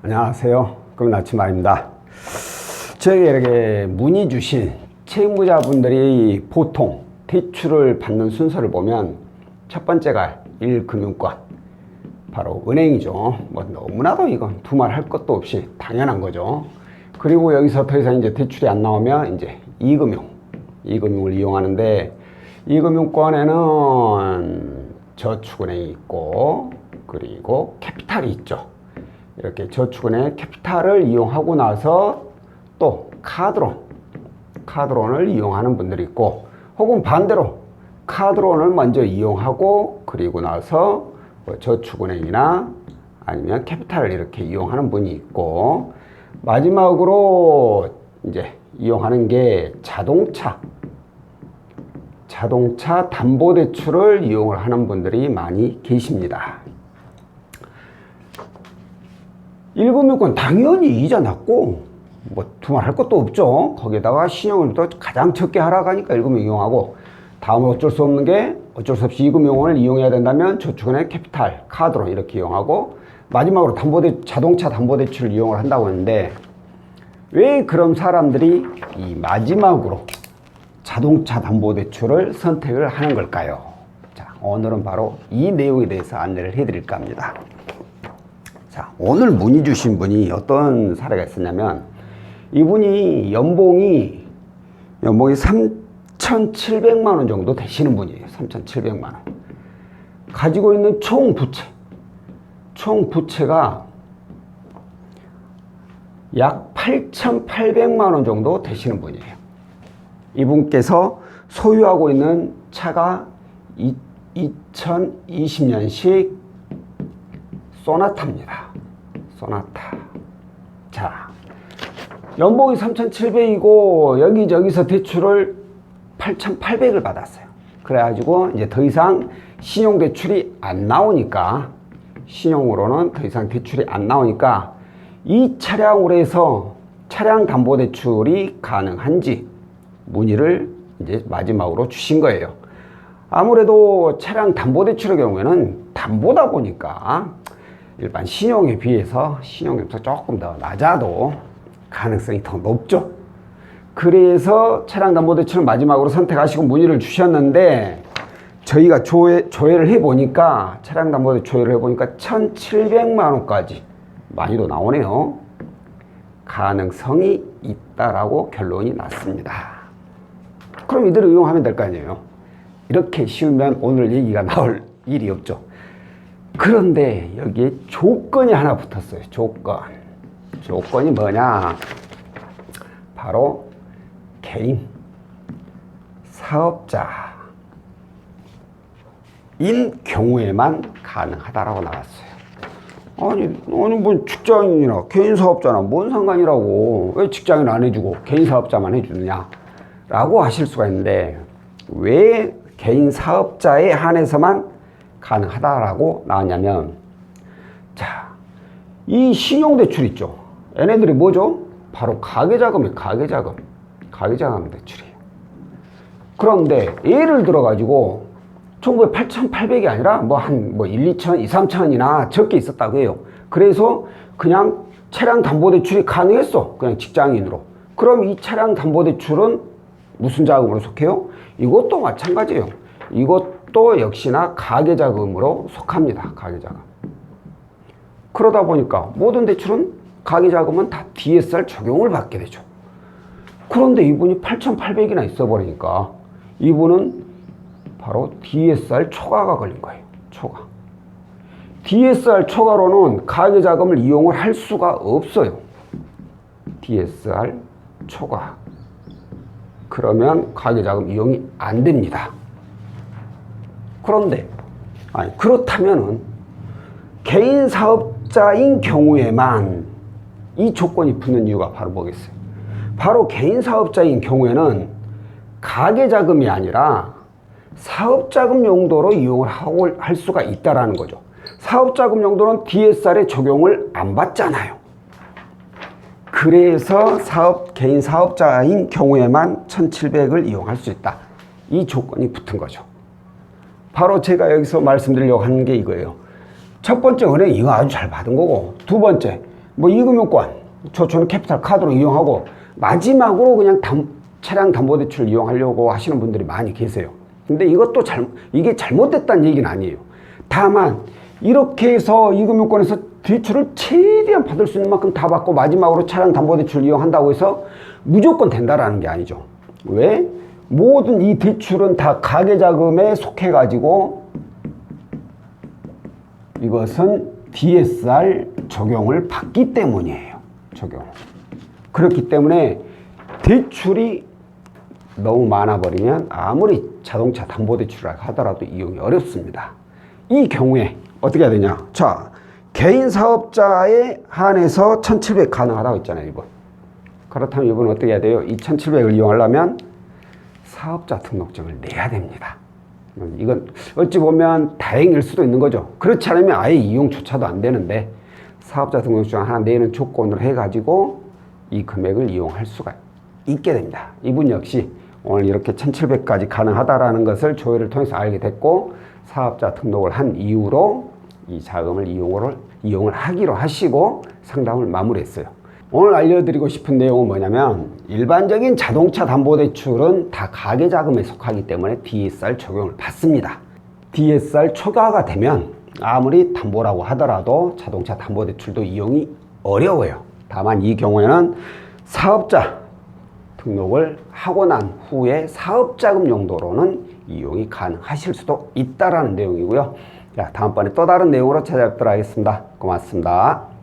안녕하세요. 금나치마입니다. 저에게 문의 주신 채무자분들이 보통 대출을 받는 순서를 보면 첫 번째가 1금융권, 바로 은행이죠. 뭐 너무나도 이건 두말할 것도 없이 당연한 거죠. 그리고 여기서 더 이상 이제 대출이 안 나오면 이제 2금융을 이용하는데, 2금융권에는 저축은행이 있고 그리고 캐피탈이 있죠. 이렇게 저축은행 캐피탈을 이용하고 나서 또 카드론을 이용하는 분들이 있고, 혹은 반대로 카드론을 먼저 이용하고 그리고 나서 뭐 저축은행이나 아니면 캐피탈을 이렇게 이용하는 분이 있고, 마지막으로 이제 이용하는 게 자동차 담보대출을 이용을 하는 분들이 많이 계십니다. 1금융권 당연히 이자 낮고 뭐 두말할 것도 없죠. 거기에다가 신용을 또 가장 적게 하라고 하니까 1금융 이용하고, 다음은 어쩔 수 없는 게 어쩔 수 없이 2금융을 이용해야 된다면 저축은행, 캐피탈, 카드론 이렇게 이용하고, 마지막으로 자동차 담보대출을 이용을 한다고 했는데, 왜 그런 사람들이 이 마지막으로 자동차 담보대출을 선택을 하는 걸까요? 자, 오늘은 바로 이 내용에 대해서 안내를 해드릴까 합니다. 자, 오늘 문의 주신 분이 어떤 사례가 있었냐면, 이분이 연봉이 3,700만 원 정도 되시는 분이에요. 3,700만 원. 가지고 있는 총 부채가 약 8,800만 원 정도 되시는 분이에요. 이분께서 소유하고 있는 차가 2020년식 소나타입니다. 소나타. 자, 연봉이 3,700이고 여기저기서 대출을 8,800을 받았어요. 그래가지고 이제 더 이상 신용대출이 안 나오니까, 신용으로는 더 이상 대출이 안 나오니까 이 차량으로 해서 차량 담보대출이 가능한지 문의를 이제 마지막으로 주신 거예요. 아무래도 차량 담보대출의 경우에는 담보다 보니까 일반 신용에 비해서 신용점수가 조금 더 낮아도 가능성이 더 높죠. 그래서 차량 담보대출을 마지막으로 선택하시고 문의를 주셨는데, 저희가 조회를 해보니까, 차량 담보대출 조회를 해보니까 1,700만 원까지 많이도 나오네요. 가능성이 있다라고 결론이 났습니다. 그럼 이대로 이용하면 될 거 아니에요. 이렇게 쉬우면 오늘 얘기가 나올 일이 없죠. 그런데 여기에 조건이 하나 붙었어요. 조건이 뭐냐? 바로 개인 사업자인 경우에만 가능하다라고 나왔어요. 아니 뭐 직장인이나 개인 사업자나 뭔 상관이라고, 왜 직장인 안 해주고 개인 사업자만 해주느냐 라고 하실 수가 있는데, 왜 개인 사업자에 한해서만 가능하다라고 나왔냐면, 자, 이 신용대출 있죠. 얘네들이 뭐죠? 바로 가계자금이에요. 가계자금 대출이에요. 그런데 예를 들어 가지고 정부에 8,800이 아니라 뭐 1, 2천, 2, 3천이나 적게 있었다고 해요. 그래서 그냥 차량 담보대출이 가능했어. 그냥 직장인으로. 그럼 이 차량 담보대출은 무슨 자금으로 속해요? 이것도 마찬가지예요. 이것도 역시나 가계자금으로 속합니다. 가계자금. 그러다 보니까 모든 대출은 가계자금은 다 DSR 적용을 받게 되죠. 그런데 이분이 8,800이나 있어버리니까 이분은 바로 DSR 초과가 걸린 거예요. 초과. DSR 초과로는 가계자금을 이용을 할 수가 없어요. DSR 초과. 그러면 가계자금 이용이 안 됩니다. 그런데 그렇다면은 개인 사업자인 경우에만 이 조건이 붙는 이유가 바로 뭐겠어요? 바로 개인 사업자인 경우에는 가계자금이 아니라 사업자금 용도로 이용을 할 수가 있다라는 거죠. 사업자금 용도는 DSR에 적용을 안 받잖아요. 그래서 개인 사업자인 경우에만 1,700을 이용할 수 있다. 이 조건이 붙은 거죠. 바로 제가 여기서 말씀드리려고 하는 게 이거예요. 첫 번째, 은행이 이거 아주 잘 받은 거고, 두 번째, 뭐 이금융권, 저축은 캐피탈 카드로 이용하고 마지막으로 그냥 차량 담보대출 이용하려고 하시는 분들이 많이 계세요. 근데 이것도 이게 잘못됐다는 얘기는 아니에요. 다만 이렇게 해서 이금융권에서 대출을 최대한 받을 수 있는 만큼 다 받고 마지막으로 차량 담보대출 이용한다고 해서 무조건 된다라는 게 아니죠. 왜? 모든 이 대출은 다 가계자금에 속해가지고 이것은 DSR 적용을 받기 때문이에요. 그렇기 때문에 대출이 너무 많아버리면 아무리 자동차 담보대출을 하더라도 이용이 어렵습니다. 이 경우에 어떻게 해야 되냐? 자, 개인 사업자에 한해서 1,700 가능하다고 했잖아요, 이번. 그렇다면 이번은 어떻게 해야 돼요? 이 1,700을 이용하려면 사업자 등록증을 내야 됩니다. 이건 어찌 보면 다행일 수도 있는 거죠. 그렇지 않으면 아예 이용조차도 안 되는데 사업자 등록증 하나 내는 조건으로 해가지고 이 금액을 이용할 수가 있게 됩니다. 이분 역시 오늘 이렇게 1,700까지 가능하다라는 것을 조회를 통해서 알게 됐고 사업자 등록을 한 이후로 이 자금을 이용을 하기로 하시고 상담을 마무리했어요. 오늘 알려드리고 싶은 내용은 뭐냐면 일반적인 자동차 담보대출은 다 가계자금에 속하기 때문에 DSR 적용을 받습니다. DSR 초과가 되면 아무리 담보라고 하더라도 자동차 담보대출도 이용이 어려워요. 다만 이 경우에는 사업자 등록을 하고 난 후에 사업자금 용도로는 이용이 가능하실 수도 있다라는 내용이고요. 자, 다음번에 또 다른 내용으로 찾아뵙도록 하겠습니다. 고맙습니다.